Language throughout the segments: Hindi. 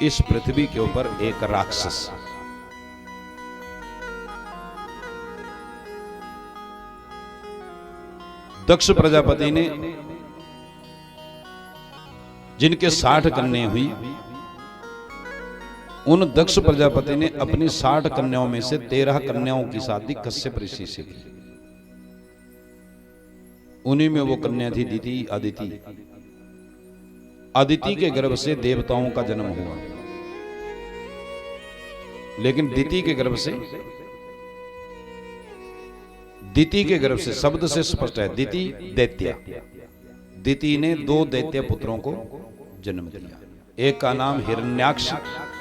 इस पृथ्वी के ऊपर एक राक्षस, दक्ष प्रजापति ने, जिनके 60 कन्याएं हुई, उन दक्ष प्रजापति ने अपनी 60 कन्याओं में से 13 कन्याओं की शादी कश्यप ऋषि से की। उन्हीं में वो कन्या थी दिति अदिति। अदिति के गर्भ से देवताओं का जन्म हुआ, लेकिन दिति के गर्भ से शब्द से स्पष्ट है, दिति दैत्य। दिति ने 2 दैत्य पुत्रों को जन्म दिया, एक का नाम हिरण्याक्ष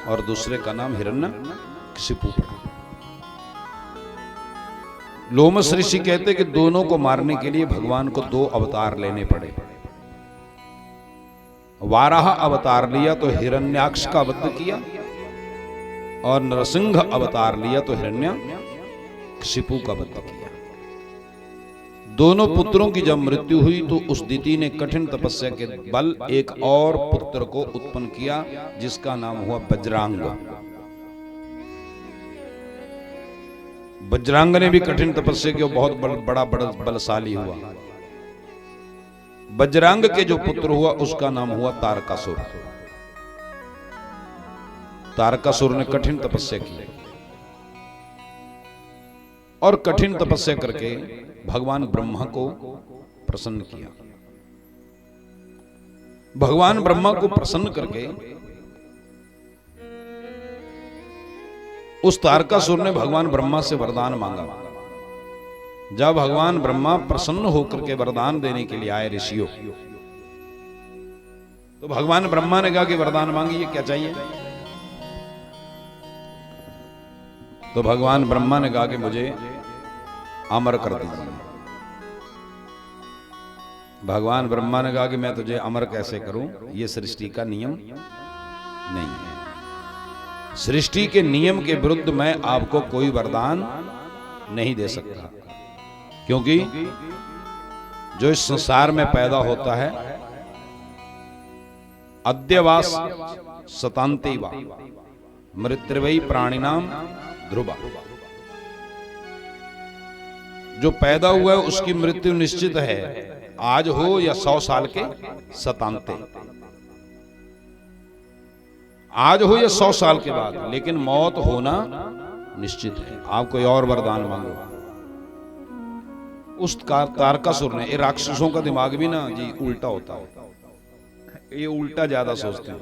और दूसरे का नाम हिरण्यकशिपु पड़ा। लोमस ऋषि कहते कि दोनों को मारने के लिए भगवान को 2 अवतार लेने पड़े। वाराह अवतार लिया तो हिरण्याक्ष का वध किया, और नरसिंह अवतार लिया तो हिरण्यकशिपु का वध किया। दोनों पुत्रों की जब मृत्यु हुई तो उस दिति ने कठिन तपस्या के बल एक और पुत्र को उत्पन्न किया, जिसका नाम हुआ वज्रांग। वज्रांग ने भी कठिन तपस्या की, बहुत बड़ा बलशाली हुआ। वज्रांग के जो पुत्र हुआ उसका नाम हुआ तारकासुर। तारकासुर ने कठिन तपस्या की, और कठिन तपस्या करके भगवान ब्रह्मा को प्रसन्न किया। भगवान ब्रह्मा को प्रसन्न करके उस तारकासुर ने भगवान ब्रह्मा से वरदान मांगा। जब भगवान ब्रह्मा प्रसन्न होकर के वरदान देने के लिए आए ऋषियों, तो भगवान ब्रह्मा ने कहा कि वरदान मांगिए, क्या चाहिए? तो भगवान ब्रह्मा ने कहा कि मुझे अमर कर दीजिए। भगवान ब्रह्मा ने कहा कि मैं तुझे अमर कैसे करूं, यह सृष्टि का नियम नहीं है। सृष्टि के नियम के विरुद्ध मैं आपको कोई वरदान नहीं दे सकता, क्योंकि जो इस संसार में पैदा होता है, अद्यवास सतांते वा मृत्युवै प्राणिनाम ध्रुवा, जो पैदा हुआ है उसकी मृत्यु निश्चित है, आज हो या 100 साल के सतांते, आज हो या 100 साल के बाद, लेकिन मौत होना निश्चित है। आप कोई और वरदान मांगो। उस तारकासुर ने, ये राक्षसों का दिमाग भी ना जी उल्टा होता है, ये उल्टा ज्यादा सोचते हैं।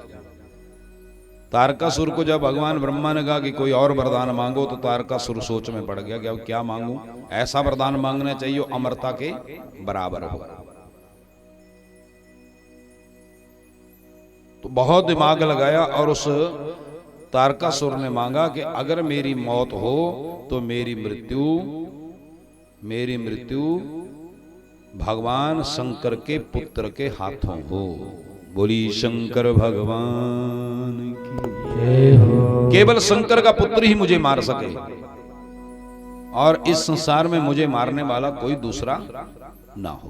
तारकासुर को जब भगवान ब्रह्मा ने कहा कि कोई और वरदान मांगो, तो तारकासुर सोच में पड़ गया कि अब क्या मांगूं, ऐसा वरदान मांगना चाहिए अमरता के बराबर हो। तो बहुत दिमाग लगाया, और उस तारकासुर ने मांगा कि अगर मेरी मौत हो तो मेरी मृत्यु भगवान शंकर के पुत्र के हाथों हो। बोली शंकर भगवान की। केवल शंकर का पुत्र ही मुझे मार सके, और इस संसार में मुझे मारने वाला कोई दूसरा ना हो।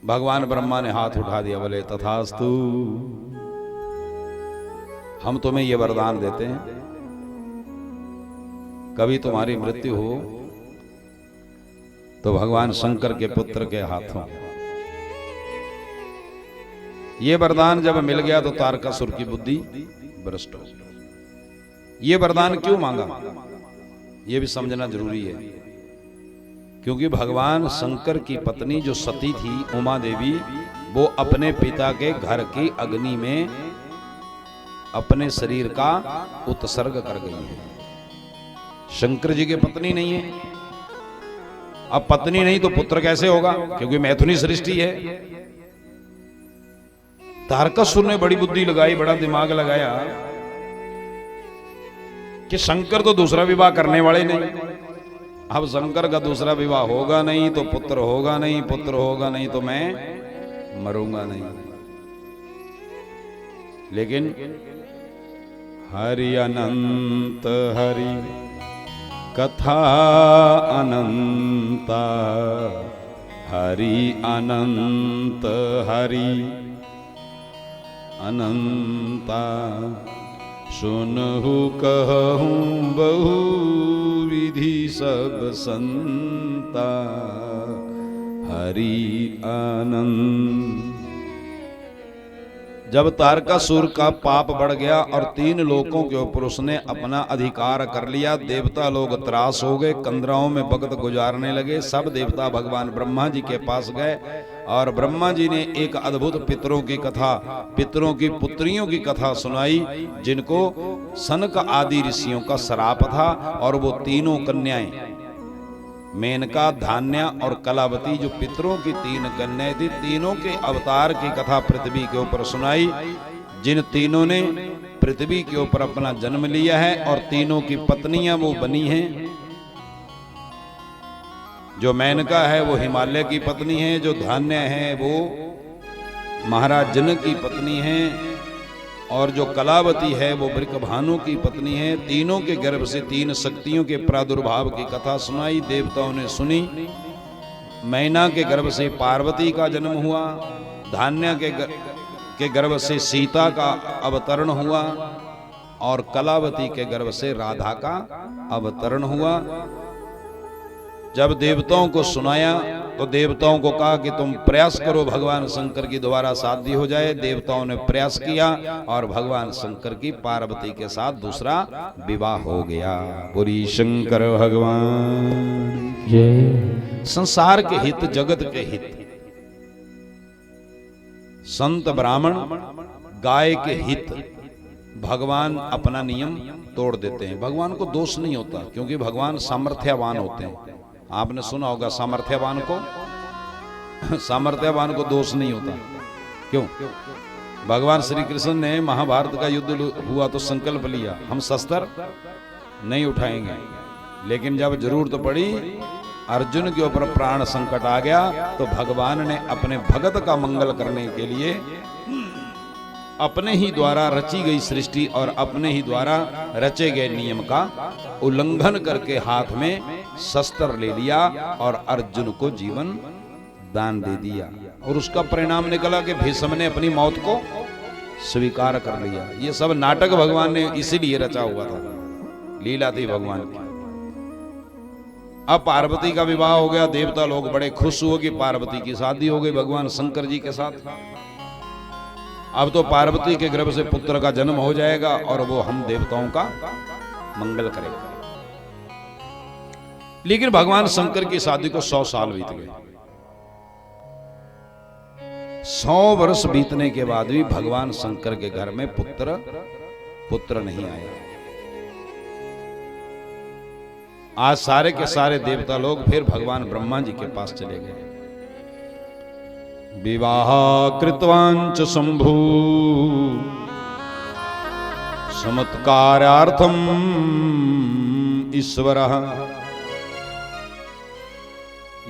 भगवान ब्रह्मा ने हाथ उठा दिया, बोले तथास्तु, हम तुम्हें यह वरदान देते हैं, कभी तुम्हारी मृत्यु हो तो भगवान शंकर के पुत्र के हाथों। यह वरदान जब मिल गया तो तारकासुर की बुद्धि भ्रष्ट हो गई। यह वरदान क्यों मांगा, यह भी समझना जरूरी है, क्योंकि भगवान शंकर की पत्नी जो सती थी, उमा देवी, वो अपने पिता के घर की अग्नि में अपने शरीर का उत्सर्ग कर गई है। शंकर जी की पत्नी नहीं है। अब पत्नी नहीं तो पुत्र कैसे होगा, क्योंकि मैथुनी सृष्टि है। तारकासुर ने बड़ी बुद्धि लगाई, बड़ा दिमाग लगाया कि शंकर तो दूसरा विवाह करने वाले नहीं, अब शंकर का दूसरा विवाह होगा नहीं तो पुत्र होगा नहीं, पुत्र होगा नहीं तो मैं मरूंगा नहीं। लेकिन हरि अनंत हरि कथा अनंता, हरि अनंत हरि अनंता सुनहु कहूँ बहु विधि सब संता हरि आनंद। जब तारकासुर का पाप बढ़ गया और 3 लोकों के ऊपर उसने अपना अधिकार कर लिया, देवता लोग त्रास हो गए, कंदराओं में वक्त गुजारने लगे। सब देवता भगवान ब्रह्मा जी के पास गए और ब्रह्मा जी ने एक अद्भुत पितरों की कथा, पितरों की पुत्रियों की कथा सुनाई, जिनको सनक आदि ऋषियों का श्राप था। और वो 3 कन्याएं, मेनका, धान्या और कलावती, जो पितरों की 3 कन्याएं थी, तीनों के अवतार की कथा पृथ्वी के ऊपर सुनाई, जिन तीनों ने पृथ्वी के ऊपर अपना जन्म लिया है और तीनों की पत्नियां वो बनी हैं। जो मेनका है वो हिमालय की पत्नी है, जो धान्य है वो महाराज जनक की पत्नी है, और जो कलावती है वो वृकभानु की पत्नी है। तीनों के गर्भ से 3 शक्तियों के प्रादुर्भाव की कथा सुनाई, देवताओं ने सुनी। मैना के गर्भ से पार्वती का जन्म हुआ, धान्य के गर्भ से सीता का अवतरण हुआ, और कलावती के गर्भ से राधा का अवतरण हुआ। जब देवताओं को सुनाया तो देवताओं को कहा कि तुम प्रयास करो भगवान शंकर की दोबारा शादी हो जाए। देवताओं ने प्रयास किया और भगवान शंकर की पार्वती के साथ दूसरा विवाह हो गया। बोली शंकर भगवान जय। संसार के हित, जगत के हित, संत ब्राह्मण गाय के हित, भगवान अपना नियम तोड़ देते हैं। भगवान को दोष नहीं होता, क्योंकि भगवान सामर्थ्यवान होते हैं। आपने सुना होगा सामर्थ्यवान को दोष नहीं होता। क्यों? भगवान श्री कृष्ण ने महाभारत का युद्ध हुआ तो संकल्प लिया, हम शस्त्र नहीं उठाएंगे, लेकिन जब जरूरत पड़ी, अर्जुन के ऊपर प्राण संकट आ गया, तो भगवान ने अपने भगत का मंगल करने के लिए अपने ही द्वारा रची गई सृष्टि और अपने ही द्वारा रचे गए नियम का उल्लंघन करके हाथ में शस्त्र ले लिया और अर्जुन को जीवन दान दे दिया। और उसका परिणाम निकला कि भीष्म ने अपनी मौत को स्वीकार कर लिया। ये सब नाटक भगवान ने इसीलिए रचा हुआ था, लीला थी भगवान की। अब पार्वती का विवाह हो गया, देवता लोग बड़े खुश हुए कि पार्वती की शादी हो गई भगवान शंकर जी के साथ। अब तो पार्वती के गर्भ से पुत्र का जन्म हो जाएगा और वो हम देवताओं का मंगल करेगा। लेकिन भगवान शंकर की शादी को 100 साल बीत गए। 100 वर्ष बीतने के बाद भी भगवान शंकर के घर में पुत्र नहीं आया। आज सारे के सारे देवता लोग फिर भगवान ब्रह्मा जी के पास चले गए। विवाह कृतवांच शंभु चमत्कारार्थम ईश्वरः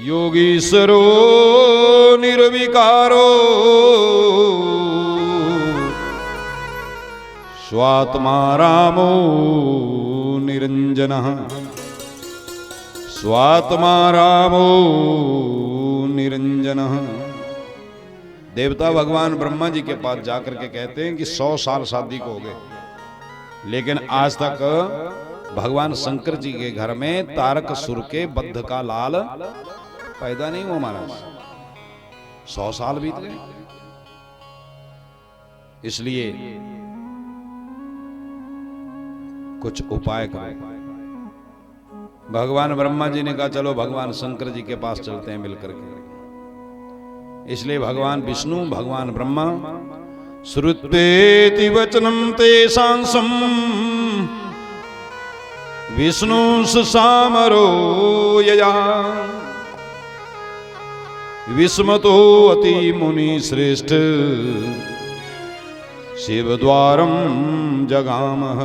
योगीश्वरो निर्विकारो स्वात्मा रामो निरंजनः स्वात्मा रामो निरंजनः। देवता भगवान ब्रह्मा जी के पास जाकर के कहते हैं कि 100 साल शादी को हो गए, लेकिन आज तक भगवान शंकर जी के घर में तारकासुर के बद्ध का लाल पैदा नहीं हुआ महाराज। 100 साल बीत गए। इसलिए कुछ उपाय करो। भगवान ब्रह्मा जी ने कहा चलो भगवान शंकर जी के पास चलते हैं मिलकर के। इसलिए भगवान विष्णु, भगवान ब्रह्मा श्रुतेति वचनम तेषांसम विष्णु सामरो यया विस्मतो अति मुनि श्रेष्ठ शिवद्वारम जगामः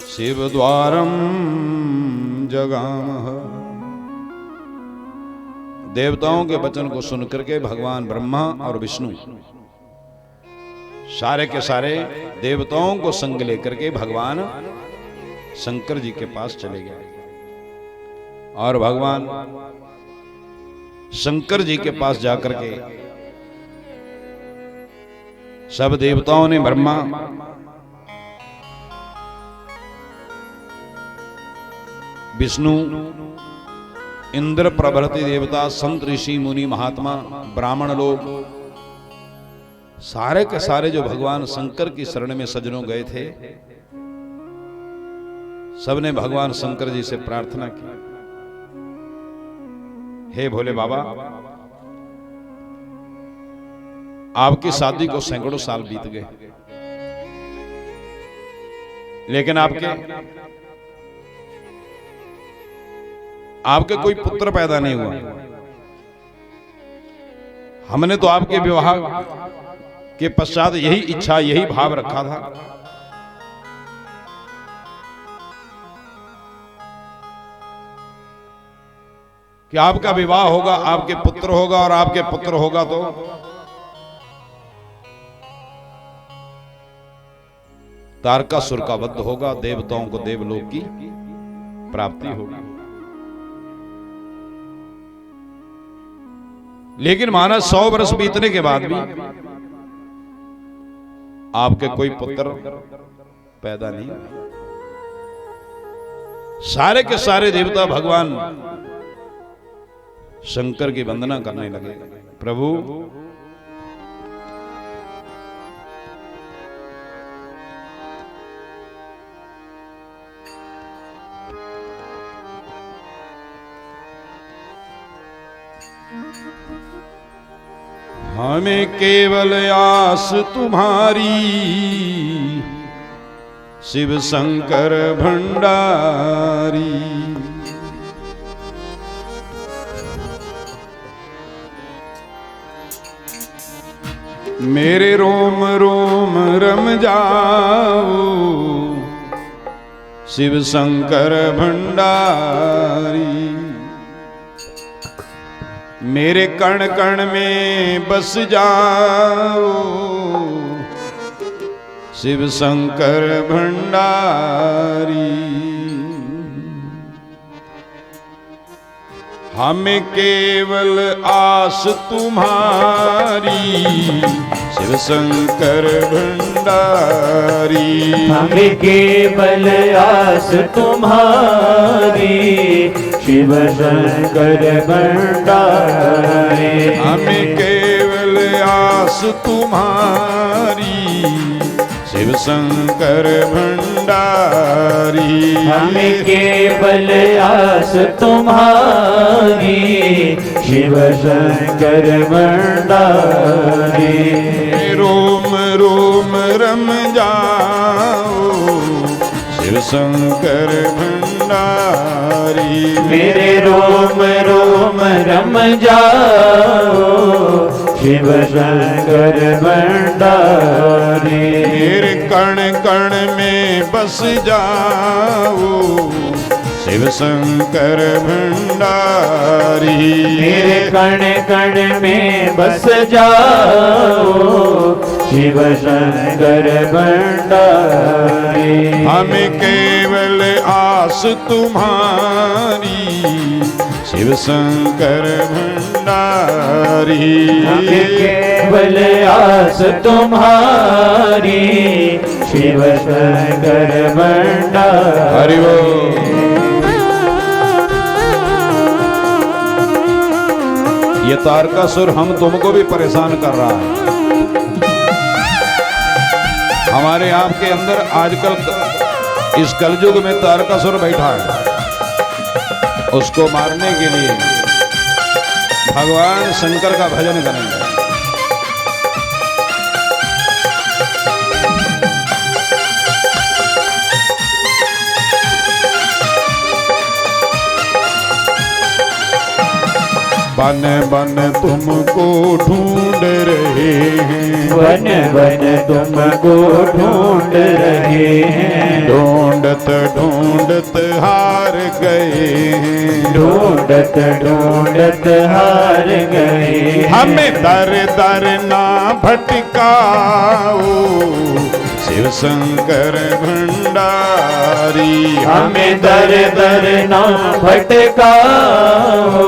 शिवद्वारम जगामः। देवताओं के वचन को सुनकर के भगवान ब्रह्मा और विष्णु सारे के सारे देवताओं को संग लेकर के भगवान शंकर जी के पास चले गए। और भगवान शंकर जी के पास जाकर के सब देवताओं ने, ब्रह्मा, विष्णु, इंद्र प्रभृति देवता, संत, ऋषि, मुनि, महात्मा, ब्राह्मण लोग, सारे के सारे जो भगवान शंकर की शरण में सज्जनों गए थे, सबने भगवान शंकर जी से प्रार्थना की, हे भोले बाबा, आपकी शादी को सैकड़ों साल बीत गए, लेकिन आपके कोई पुत्र पैदा नहीं हुआ। हमने तो आपके विवाह के पश्चात यही इच्छा, यही भाव रखा था कि आपका विवाह होगा, आपके पुत्र होगा, और आपके पुत्र होगा तो तारकासुर का वध होगा, देवताओं को देवलोक की प्राप्ति होगी। लेकिन माना 100 वर्ष बीतने के बाद भी आपके कोई पुत्र पैदा नहीं हुआ। सारे के सारे देवता भगवान शंकर की वंदना करने लगे, प्रभु हमें केवल आस तुम्हारी, शिव शंकर भंडारी। मेरे रोम रोम रम जाओ, शिव शंकर भंडारी। मेरे कण कण में बस जाओ, शिव शंकर भंडारी। हमें केवल आस तुम्हारी, शिव शंकर भंडारी। हमें केवल आस तुम्हारी, शिव शंकर भंडारी। हमें केवल आस तुम्हारी, शिव शंकर भंडारी। हमें केवल आस तुम्हारी, शिव शंकर भंडारी। रोम रोम रम जाओ, शिव शंकर भंडारी। मेरे रोम रोम रम जाओ, शिव शंकर भंडारी। मेरे कण कण में बस जाओ, शिव शंकर भंडारी। मेरे कण कण में बस जाओ, शिव शंकर भंडारी। हमें केवल आस तुम्हारी, शिव शंकर भंडारी। हमें केवल आस तुम्हारी, शिव शंकर भंडारी। हरि बोल। ये तारकासुर हम तुमको भी परेशान कर रहा है। हमारे आपके अंदर आजकल इस कलयुग में तारकासुर बैठा है, उसको मारने के लिए भगवान शंकर का भजन करेंगे। बन बन तुमको ढूंढ रहे हैं, बन बन तुमको ढूंढ रहे हैं। ढूंढत ढूंढत हार गए हैं, ढूंढत ढूंढत हार गए। हमें दर दर ना भटकाओ, शिव शंकर भंडारी। हमें दर दर ना भटकाओ,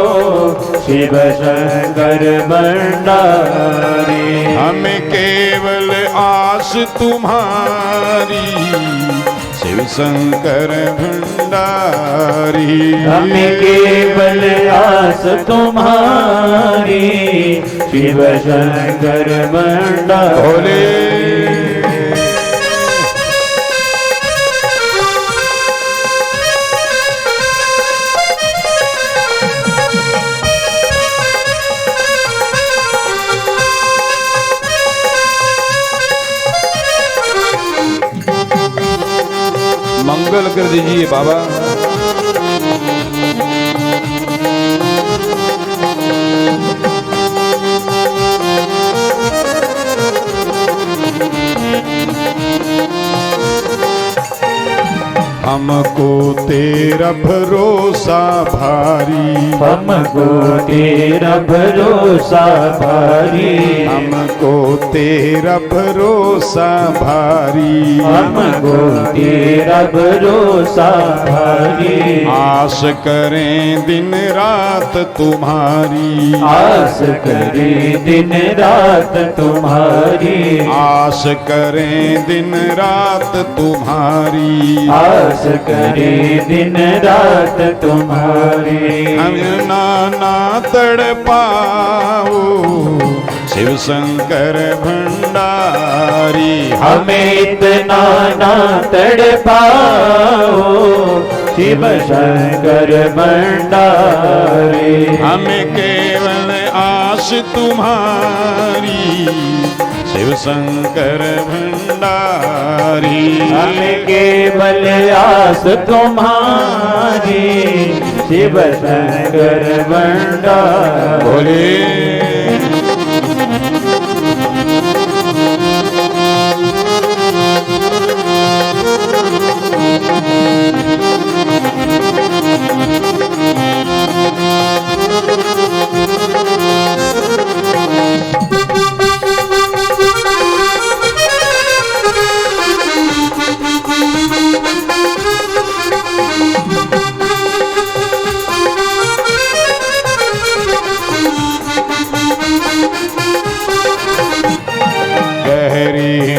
शिव शंकर भंडारी। हमें केवल आस तुम्हारी शिव शंकर भंडारी। हमें केवल आस तुम्हारी शिव शंकर भंडारी। मंगल कर दीजिए बाबा। हमको तेरा भरोसा भारी। हमको तेरा भरोसा भारी। हमको तेरा भरोसा भारी। हमको तेरा भरोसा भारी। आस करें दिन रात तुम्हारी। आस करें दिन रात तुम्हारी। आस करें दिन रात तुम्हारी। आस करे दिन रात तुम्हारी। हम नाना तड़ पाओ शिव शंकर भंडारी। हमें इतना ना तड़ पाओ शिव शंकर भंडारी। हमें केवल आस तुम्हारी शिव शंकर भंडारी। हमें केवल आस तुम्हारी शिव शंकर भंडारी। बोले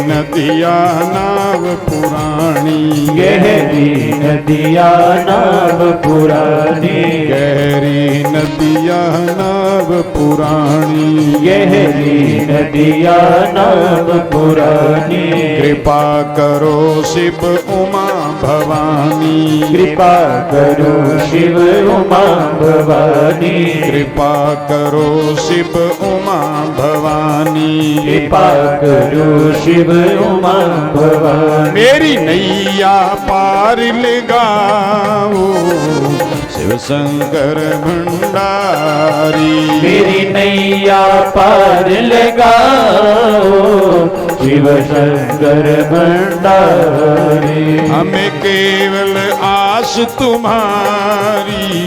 नदिया नाव पुरानी। गहरी नदिया नाव पुरानी। गहरी नदिया नाव पुरानी। गहरी नदिया नाव पुरानी। कृपा करो शिव उमा भवानी। कृपा करो शिव उमा भवानी। कृपा करो शिव उमा भवानी। कृपा करो शिव उमा भवानी। मेरी नैया पार लगाओ शिव शंकर भंडारी। मेरी नैया पार लगाओ शिव शंकर भंडारी। हमें केवल आस तुम्हारी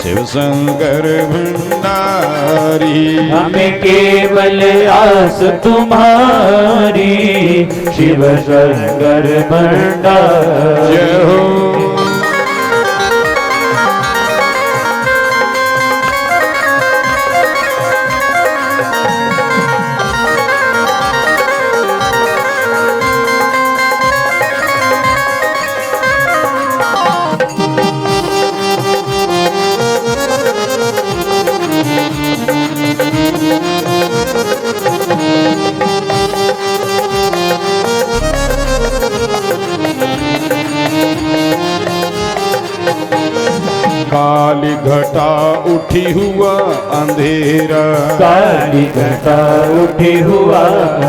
शिव शंकर भंडारी। हमें केवल आस तुम्हारी शिव शंकर भंडारी। जय हो। काली घटा उठी हुआ अंधेरा। काली घटा उठी हुआ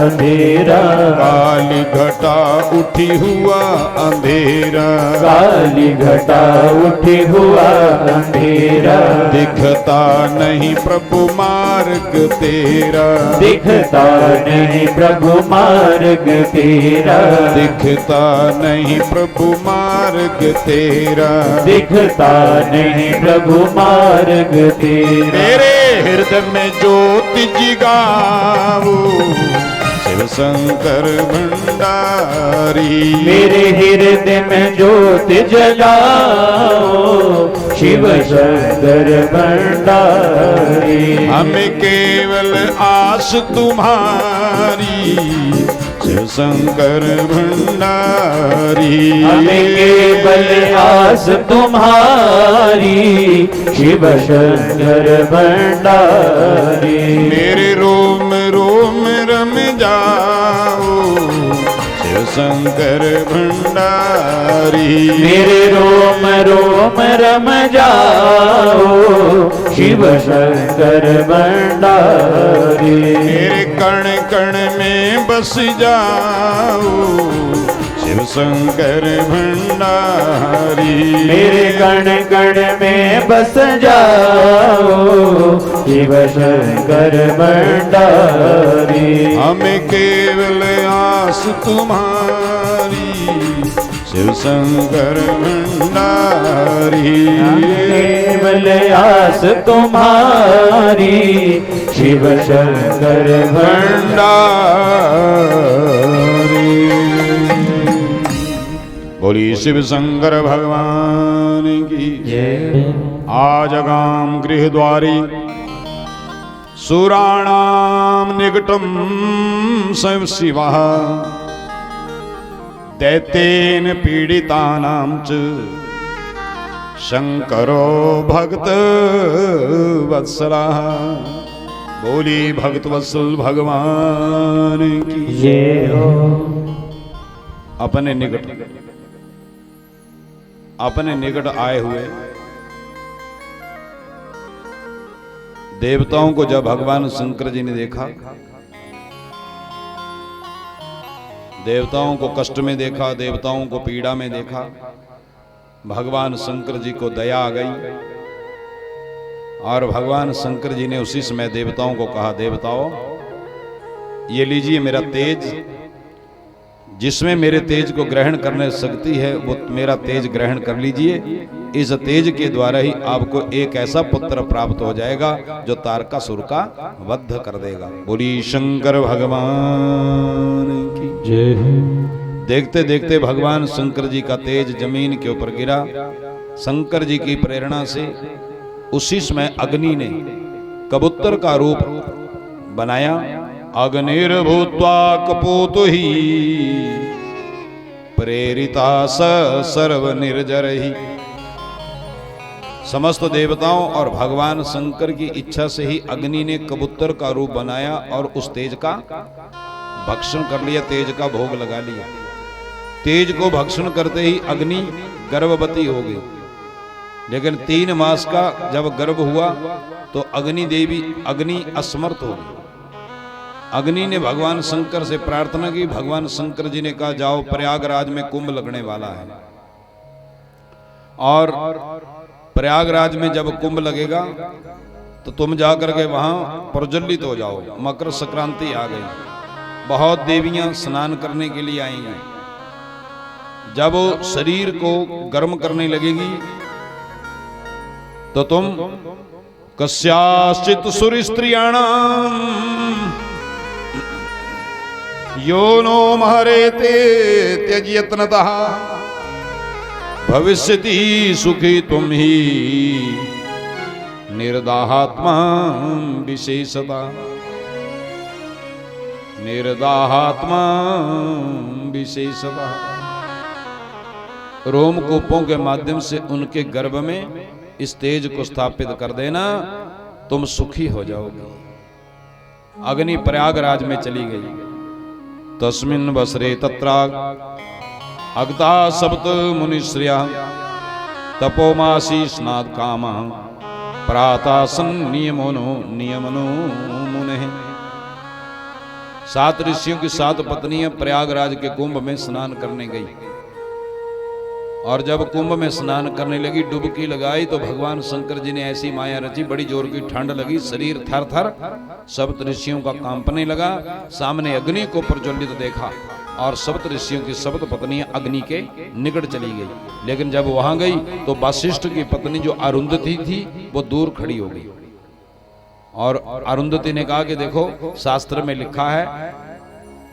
अंधेरा। काली घटा उठी हुआ अंधेरा। काली घटा उठी हुआ अंधेरा। दिखता नहीं प्रभु मार्ग तेरा। दिखता नहीं प्रभु मार्ग तेरा। दिखता नहीं प्रभु मार्ग तेरा। दिखता नहीं प्रभु मार्ग तेरा। मेरे हृदय में ज्योति जिगाओ शिव शंकर भंडारी। मेरे हृदय में ज्योत जलाओ शिव शंकर भंडारी। हमें केवल आस तुम्हारी शिव शंकर भंडारी। हमें केवल आस तुम्हारी शिव शंकर भंडारी। मेरे रोम रोम रम जाओ शिव शंकर भंडारी। मेरे रोम रोम रम जाओ शिव शंकर भंडारी। मेरे कण कण में बस जाओ शिव शंकर भंडारी। मेरे कण कण में बस जाओ शिव शंकर भंडारी। हमें केवल आस तुम्हारी शिव शंकर भंडारी। केवल आस तुम्हारी शिव शंकर भंडारी। बोली शिव शंकर भगवान की जय। आजगाम गृह द्वारी सुराणाम निकटम स्वयं शिवा दैतेन पीड़ितानां च शंकरो भक्त वत्सला। बोली भक्त वत्सल भगवान की जय हो। अपने निकट आए हुए देवताओं को जब भगवान शंकर जी ने देखा, देवताओं को कष्ट में देखा, देवताओं को पीड़ा में देखा, भगवान शंकर जी को दया आ गई और भगवान शंकर जी ने उसी समय देवताओं को कहा, देवताओं ये लीजिए मेरा तेज, जिसमें मेरे तेज को ग्रहण करने शक्ति है वो मेरा तेज ग्रहण कर लीजिए। इस तेज के द्वारा ही आपको एक ऐसा पुत्र प्राप्त हो जाएगा जो तारकासुर का वध कर देगा। बोली शंकर भगवान की जय। देखते देखते भगवान शंकर जी का तेज जमीन के ऊपर गिरा। शंकर जी की प्रेरणा से उसी समय अग्नि ने कबूतर का रूप बनाया। अग्निर्भूत्वा कपूतो ही प्रेरिता सर्व निर्जरहि। समस्त देवताओं और भगवान शंकर की इच्छा से ही अग्नि ने कबूतर का रूप बनाया और उस तेज का भक्षण कर लिया, तेज का भोग लगा लिया। तेज को भक्षण करते ही अग्नि गर्भवती हो गई, लेकिन 3 मास का जब गर्भ हुआ तो अग्नि असमर्थ हो गई। अग्नि ने भगवान शंकर से प्रार्थना की। भगवान शंकर जी ने कहा, जाओ प्रयागराज में कुंभ लगने वाला है और प्रयागराज में जब कुंभ लगेगा तो तुम जाकर के वहां प्रज्वलित हो जाओ। मकर संक्रांति आ गई, बहुत देवियां स्नान करने के लिए आएंगी। जब वो शरीर को गर्म करने लगेगी तो तुम कस्याश्चित सुर स्त्रियाणाम यो नो महरेते त्यज्यत्नतः भविष्यति सुखी तुम ही निर्दाहात्मा विशेषता। निर्दाहात्मा विशेषता। रोमकूपों के माध्यम से उनके गर्भ में इस तेज को स्थापित कर देना, तुम सुखी हो जाओगे। अग्नि प्रयागराज में चली गई। तस्मिन् वसरे तत्राग अगता सप्त मुनिश्रिया तपोमासी स्नाद कामा प्रातासन नियमनो मुने। 7 ऋषियों की 7 पत्नियां प्रयागराज के कुंभ में स्नान करने गई और जब कुंभ में स्नान करने लगी, डुबकी लगाई तो भगवान शंकर जी ने ऐसी माया रची, बड़ी जोर की ठंड लगी, शरीर थर थर 7 ऋषियों का कांपने लगा। सामने अग्नि को प्रज्वलित देखा और 7 ऋषियों की 7 पत्नियां अग्नि के निकट चली गई। लेकिन जब वहां गई तो वशिष्ठ की पत्नी जो अरुंधति थी वो दूर खड़ी हो गई और अरुंधति ने कहा कि देखो शास्त्र में लिखा है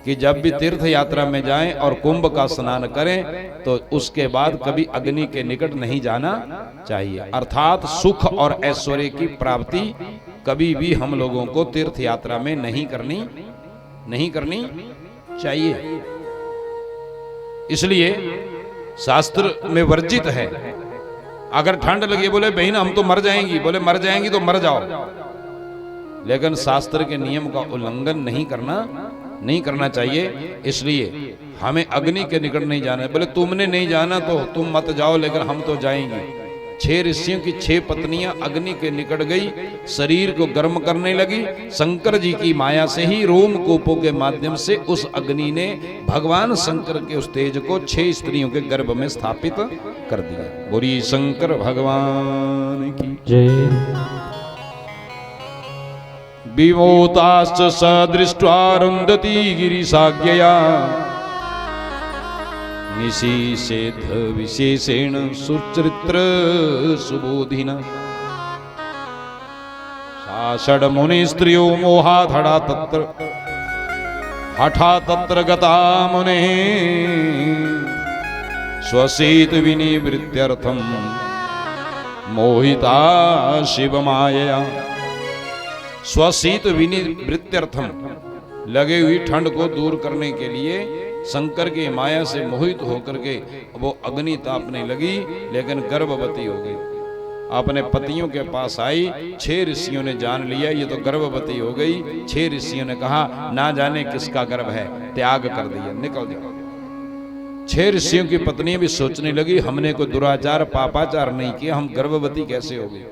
कि जब भी तीर्थ यात्रा में जाएं और कुंभ का स्नान करें तो उसके बाद कभी अग्नि के निकट नहीं जाना चाहिए। अर्थात सुख और ऐश्वर्य की प्राप्ति कभी भी हम लोगों को तीर्थ यात्रा में नहीं करनी चाहिए। इसलिए शास्त्र में वर्जित है। अगर ठंड लगी, बोले बहन हम तो मर जाएंगी, बोले मर जाएंगी तो मर जाओ, लेकिन शास्त्र के नियम का उल्लंघन नहीं करना चाहिए। इसलिए हमें अग्नि के निकट नहीं जाना। बोले तुमने नहीं जाना तो तुम मत जाओ, लेकिन हम तो जाएंगे। 6 ऋषियों की 6 पत्नियां अग्नि के निकट गई, शरीर को गर्म करने लगी। शंकर जी की माया से ही रोमकूपों के माध्यम से उस अग्नि ने भगवान शंकर के उस तेज को 6 स्त्रियों के गर्भ में स्थापित कर दिया। बोलिए शंकर भगवान की जय। विमोताश्च सदृष्ट्वा रुन्धति गिरिशाज्ञया निशीषेध विशेषेण सुचरित्र सुबोधिना सा षड्मुनि स्त्रियो मोहाधड़ा तत्र हठा तत्र गता मुने स्वसीत विनिवृत्त्यर्थम मोहिता शिव मायया। स्वशीत विनिवृत्त्यर्थम, लगे हुई ठंड को दूर करने के लिए शंकर की माया से मोहित होकर के वो अग्नि तापने लगी, लेकिन गर्भवती हो गई। अपने पतियों के पास आई, 6 ऋषियों ने जान लिया ये तो गर्भवती हो गई। 6 ऋषियों ने कहा ना जाने किसका गर्भ है, त्याग कर दिया, निकल जाओ। 6 ऋषियों की पत्नी भी सोचने लगी हमने कोई दुराचार पापाचार नहीं किया, हम गर्भवती कैसे हो गई।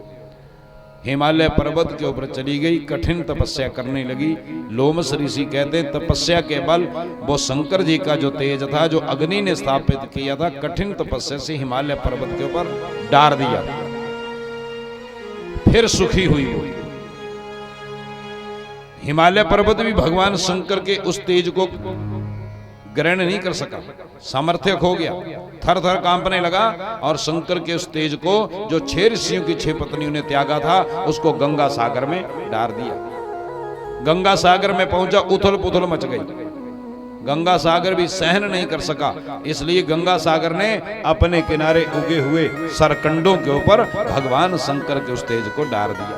हिमालय पर्वत के ऊपर चली गई, कठिन तपस्या करने लगी। लोमस ऋषि कहते हैं तपस्या के बल वो शंकर जी का जो तेज था, जो अग्नि ने स्थापित किया था, कठिन तपस्या से हिमालय पर्वत के ऊपर डाल दिया, फिर सुखी हुई वो। हिमालय पर्वत भी भगवान शंकर के उस तेज को ग्रहण नहीं कर सका, सामर्थ्य खो गया, थर थर कांपने लगा। और शंकर के उस तेज को जो 6 ऋषियों की 6 पत्नियों ने त्यागा था, उसको गंगा सागर में डाल दिया। गंगा सागर में पहुंचा, उथल पुथल मच गई। गंगा सागर भी सहन नहीं कर सका, इसलिए गंगा सागर ने अपने किनारे उगे हुए सरकंडों के ऊपर भगवान शंकर के उस तेज को डाल दिया।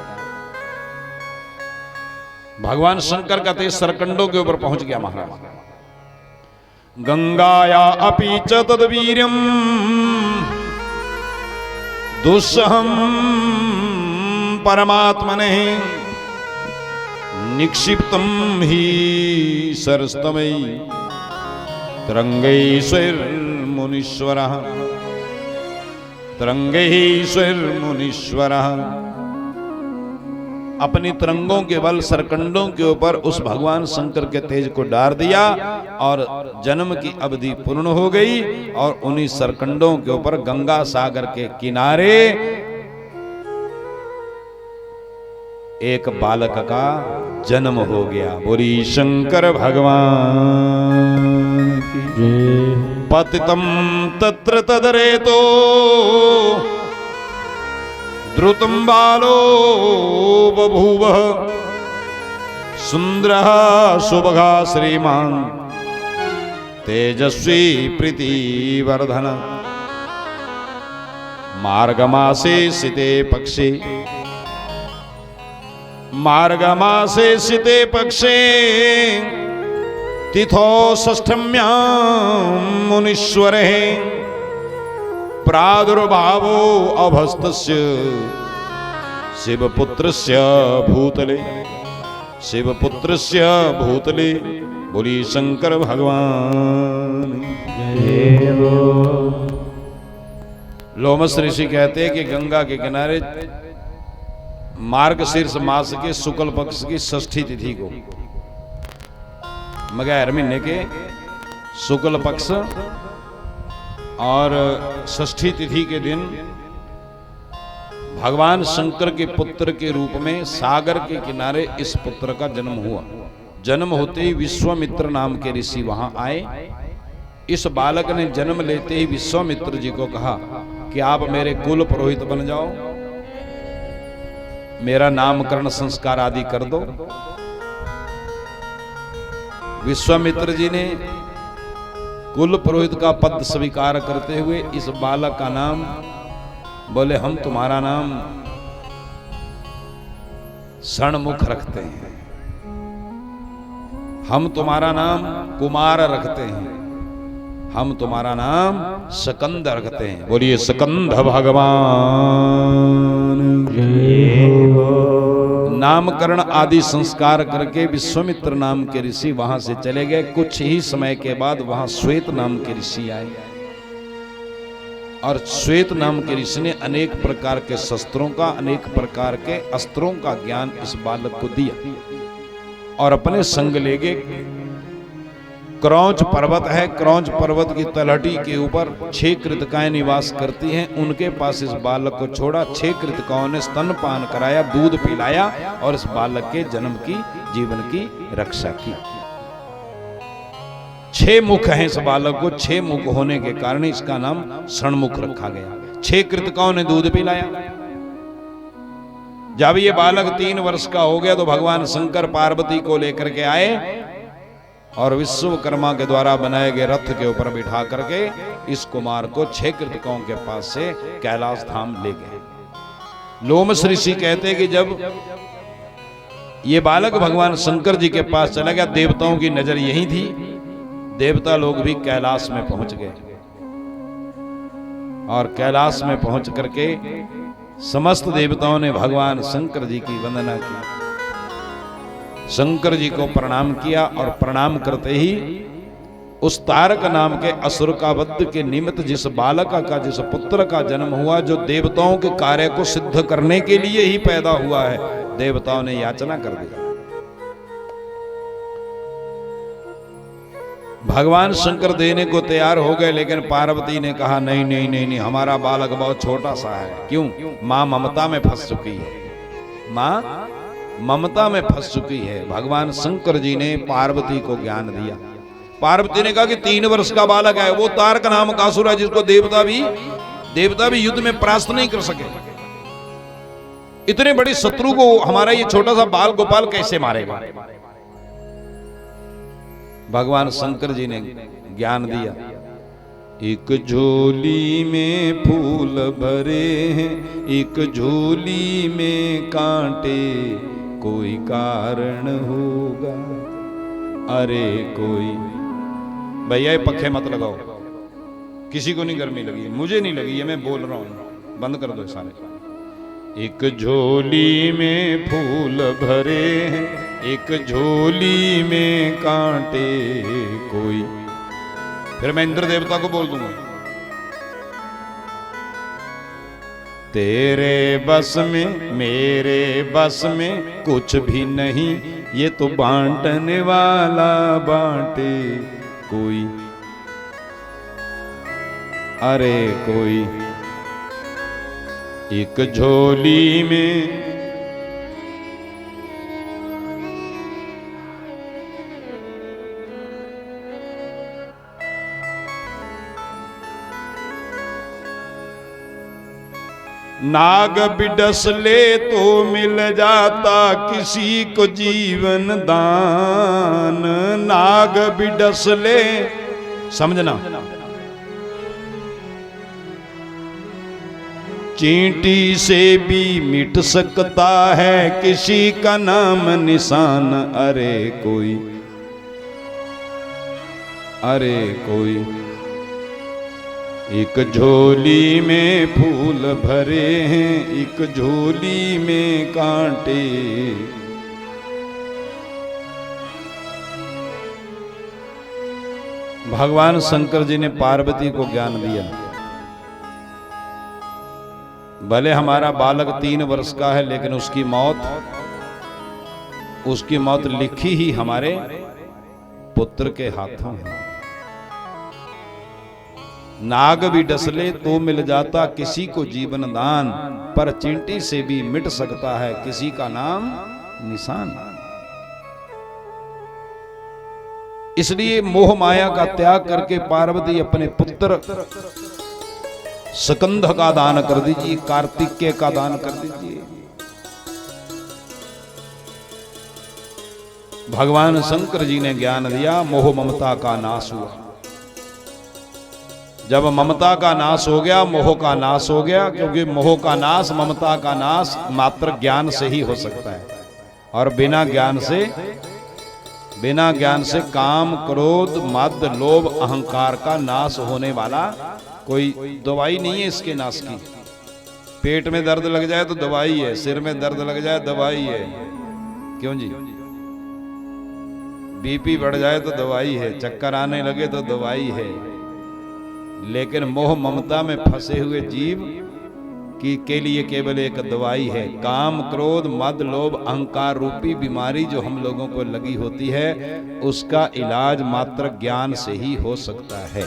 भगवान शंकर का तेज सरकंडों के ऊपर पहुंच गया महाराज। गंगाया अपि च तद्वीर्यं दुस्सहं परमात्मने निक्षिप्तं हि सरस्तमयि तरंगैश्वर्मुनीश्वरः अपनी तरंगों के बल सरकंडों के ऊपर उस भगवान शंकर के तेज को डाल दिया और जन्म की अवधि पूर्ण हो गई। और उन्हीं सरकंडों के ऊपर गंगा सागर के किनारे एक बालक का जन्म हो गया। बोली शंकर भगवान की जय। पतितं तत्र तदरेतो द्रुतं बालो बभूवः सुंदरः सुभगा श्रीमान तेजस्वी प्रीतिवर्धन मार्गमासे सिते पक्षे तिथो षष्ठम्यां मुनीश्वरे प्रादुर्भावो अभस्तस्य शिवपुत्रस्य भूतले। बोली शंकर भगवान। लोमस ऋषि कहते हैं कि गंगा के किनारे मार्गशीर्ष मास के शुक्ल पक्ष की 6ठी तिथि को, मगैर महीने के शुक्ल पक्ष और 6ठी तिथि के दिन भगवान शंकर के पुत्र के रूप में सागर के किनारे इस पुत्र का जन्म हुआ। जन्म होते ही विश्वामित्र नाम के ऋषि वहां आए। इस बालक ने जन्म लेते ही विश्वामित्र जी को कहा कि आप मेरे कुल पुरोहित बन जाओ, मेरा नामकरण संस्कार आदि कर दो। विश्वामित्र जी ने कुल पुरोहित का पद स्वीकार करते हुए इस बालक का नाम बोले, हम तुम्हारा नाम षणमुख रखते हैं, हम तुम्हारा नाम कुमार रखते हैं, हम तुम्हारा नाम स्कंद रखते हैं। बोलिए स्कंद भगवान। नामकरण आदि संस्कार करके विश्वामित्र नाम के ऋषि वहां से चले गए। कुछ ही समय के बाद वहां श्वेत नाम के ऋषि आए और श्वेत नाम के ऋषि ने अनेक प्रकार के शस्त्रों का, अनेक प्रकार के अस्त्रों का ज्ञान इस बालक को दिया और अपने संग ले गए। क्रौंच पर्वत है, क्रौंच पर्वत की तलहटी के ऊपर 6 कृतिकाएं निवास करती हैं। उनके पास इस बालक को छोड़ा। 6 कृतिकाओं ने स्तनपान कराया, दूध पिलाया और इस बालक के जन्म की, जीवन की रक्षा की। 6 मुख हैं इस बालक को। 6 मुख होने के कारण इसका नाम षणमुख रखा गया। 6 कृतिकाओं ने दूध पिलाया। जब ये बालक 3 वर्ष का हो गया तो भगवान शंकर पार्वती को लेकर के आए और विश्वकर्मा के द्वारा बनाए गए रथ के ऊपर बिठा करके इस कुमार को 6 कृतिकाओं के पास से कैलाश धाम ले गए। लोमस ऋषि कहते कि जब ये बालक भगवान शंकर जी के पास चला गया, देवताओं की नजर यही थी, देवता लोग भी कैलाश में पहुंच गए और कैलाश में पहुंच करके समस्त देवताओं ने भगवान शंकर जी की वंदना की, शंकर जी को प्रणाम किया और प्रणाम करते ही उस तारक नाम के असुर का वध के निमित्त जिस बालक का, जिस पुत्र का जन्म हुआ, जो देवताओं के कार्य को सिद्ध करने के लिए ही पैदा हुआ है, देवताओं ने याचना कर दी। भगवान शंकर देने को तैयार हो गए, लेकिन पार्वती ने कहा नहीं नहीं नहीं नहीं, हमारा बालक बहुत छोटा सा है। क्यों? मां ममता में फंस चुकी है, मां ममता में फंस चुकी है। भगवान शंकर जी ने पार्वती को ज्ञान दिया। पार्वती ने कहा कि 3 वर्ष का बालक है, वो तारक नाम का असुर है जिसको देवता भी युद्ध में परास्त नहीं कर सके। इतने बड़े शत्रु को हमारा ये छोटा सा बाल गोपाल कैसे मारेगा? भगवान शंकर जी ने ज्ञान दिया। एक झोली में फूल भरे हैं, एक झोली में कांटे, कोई कारण होगा, अरे कोई। भैया ये पखे मत लगाओ, किसी को नहीं गर्मी लगी, मुझे नहीं लगी है, मैं बोल रहा हूं, बंद कर दो सारे। एक झोली में फूल भरे हैं, एक झोली में कांटे, कोई। फिर मैं इंद्र देवता को बोल दूंगा, तेरे बस में मेरे बस में कुछ भी नहीं, ये तो बांटने वाला बांटे कोई, अरे कोई। एक झोली में नाग बिडस ले तो मिल जाता किसी को जीवन दान, नाग बिडस ले, समझना, चींटी से भी मिट सकता है किसी का नाम निशान, अरे कोई, अरे कोई। एक झोली में फूल भरे हैं, एक झोली में कांटे, भगवान शंकर जी ने पार्वती को ज्ञान दिया। भले हमारा बालक 3 वर्ष का है, लेकिन उसकी मौत लिखी ही हमारे पुत्र के हाथों है। नाग भी डसले तो मिल जाता किसी को जीवन दान, पर चींटी से भी मिट सकता है किसी का नाम निशान। इसलिए मोह माया का त्याग करके पार्वती अपने पुत्र स्कंद का दान कर दीजिए, कार्तिकेय का दान कर दीजिए। भगवान शंकर जी ने ज्ञान दिया, मोह ममता का नाश हुआ। जब ममता का नाश हो गया, मोह का नाश हो गया, क्योंकि मोह का नाश, ममता का नाश मात्र ज्ञान से ही हो सकता है। और बिना ज्ञान से काम, क्रोध, मद, लोभ, अहंकार का नाश होने वाला कोई दवाई नहीं है इसके नाश की। पेट में दर्द लग जाए तो दवाई है, सिर में दर्द लग जाए दवाई है, क्यों जी? बीपी बढ़ जाए तो दवाई है, चक्कर आने लगे तो दवाई है। लेकिन मोह ममता में फंसे हुए जीव के लिए केवल एक दवाई है, काम, क्रोध, मद, लोभ, अहंकार रूपी बीमारी जो हम लोगों को लगी होती है, उसका इलाज मात्र ज्ञान से ही हो सकता है।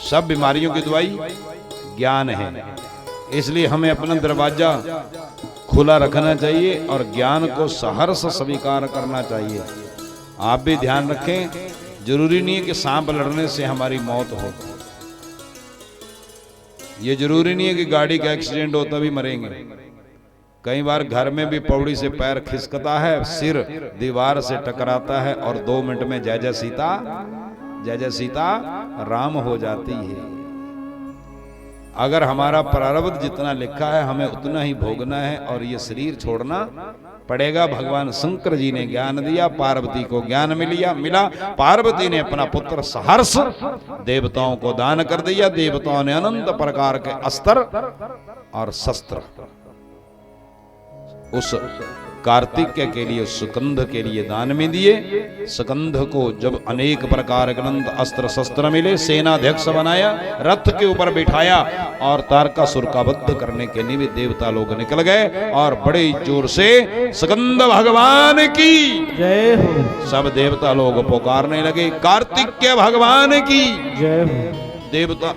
सब बीमारियों की दवाई ज्ञान है। इसलिए हमें अपना दरवाजा खुला रखना चाहिए और ज्ञान को सहर्ष स्वीकार करना चाहिए। आप भी ध्यान रखें, जरूरी नहीं है कि सांप लड़ने से हमारी मौत हो, ये जरूरी नहीं है कि गाड़ी का एक्सीडेंट हो तभी मरेंगे। कई बार घर में भी पौड़ी से पैर खिसकता है, सिर दीवार से टकराता है और 2 मिनट में जय जय सीता राम हो जाती है। अगर हमारा प्रारब्ध जितना लिखा है हमें उतना ही भोगना है और ये शरीर छोड़ना पड़ेगा। भगवान शंकर जी ने ज्ञान दिया, पार्वती को ज्ञान मिला। पार्वती ने अपना पुत्र सहर्ष देवताओं को दान कर दिया। देवताओं ने अनंत प्रकार के अस्त्र और शस्त्र उस कार्तिकेय के लिए, सुकंध के लिए दान में दिए। सुकंध को जब अनेक प्रकार के अनंत अस्त्र शस्त्र मिले, सेनाध्यक्ष बनाया, रथ के ऊपर बिठाया और तारकासुर का वध करने के लिए देवता लोग निकल गए और बड़े जोर से सुकंद भगवान की जय हो। सब देवता लोग पुकारने लगे, कार्तिकेय भगवान की जय हो। देवता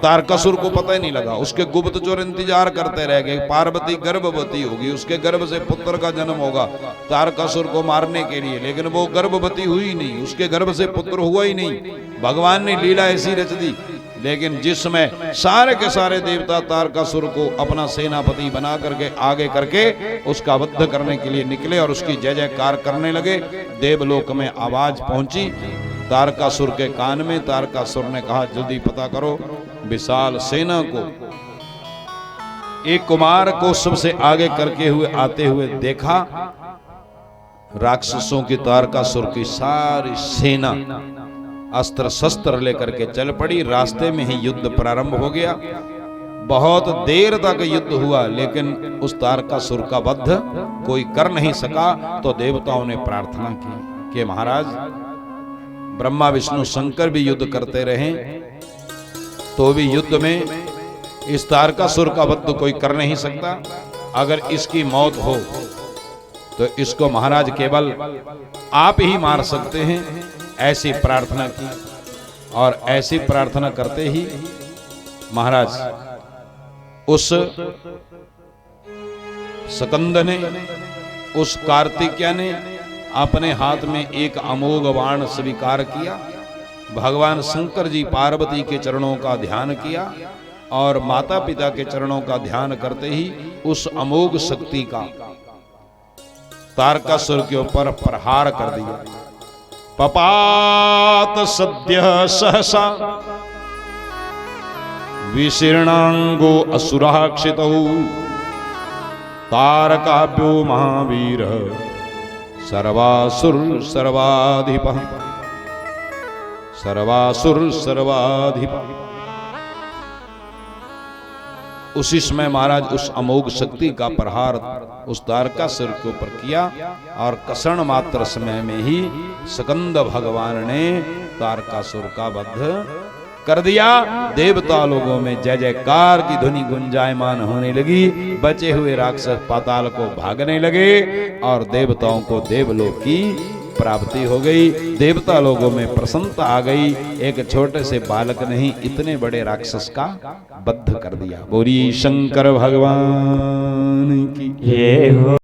तारकासुर को पता ही नहीं लगा, उसके गुप्तचर इंतजार करते रह गए। पार्वती गर्भवती होगी, उसके गर्भ से पुत्र का जन्म होगा तारकासुर को मारने के लिए, लेकिन वो गर्भवती हुई नहीं, उसके गर्भ से पुत्र हुआ ही नहीं। भगवान ने लीला ऐसी रच दी। लेकिन जिसमें सारे के सारे देवता तारकासुर को अपना सेनापति बना करके आगे करके उसका वध करने के लिए निकले और उसकी जय जयकार करने लगे। देवलोक में आवाज पहुंची तारकासुर के कान में। तारकासुर ने कहा, जल्दी पता करो। विशाल सेना को, एक कुमार को सबसे आगे करके हुए आते हुए देखा। राक्षसों की, तारकासुर की सारी सेना अस्त्र शस्त्र लेकर के चल पड़ी। रास्ते में ही युद्ध प्रारंभ हो गया। बहुत देर तक युद्ध हुआ, लेकिन उस तारकासुर का वध कोई कर नहीं सका। तो देवताओं ने प्रार्थना की कि महाराज, ब्रह्मा विष्णु शंकर भी युद्ध करते रहे तो भी युद्ध में इस तारकासुर का वध कोई कर नहीं सकता। अगर इसकी मौत हो तो इसको महाराज केवल आप ही मार सकते हैं। ऐसी प्रार्थना की और ऐसी प्रार्थना करते ही महाराज उस स्कंद ने, उस कार्तिकेय ने अपने हाथ में एक अमोघ बाण स्वीकार किया। भगवान शंकर जी पार्वती के चरणों का ध्यान किया और माता पिता के चरणों का ध्यान करते ही उस अमोघ शक्ति का तारकासुर के ऊपर प्रहार कर दिया। पपात सद्य सहसा विशीर्णांगो असुराक्षितौ तारकाभ्यो महावीर सर्वासुर सर्वाधिपः सर्वासुर सर्वाधिपः। उसी समय महाराज उस अमोघ शक्ति का प्रहार उस तारकासुर के ऊपर किया और क्षण मात्र समय में ही स्कंद भगवान ने तारकासुर का वध कर दिया। देवता लोगों में जय जयकार की ध्वनि गुंजायमान होने लगी। बचे हुए राक्षस पाताल को भागने लगे और देवताओं को देवलोक की प्राप्ति हो गई। देवता लोगों में प्रसन्नता आ गई। एक छोटे से बालक ने ही इतने बड़े राक्षस का वध कर दिया। बोली शंकर भगवान की जय हो।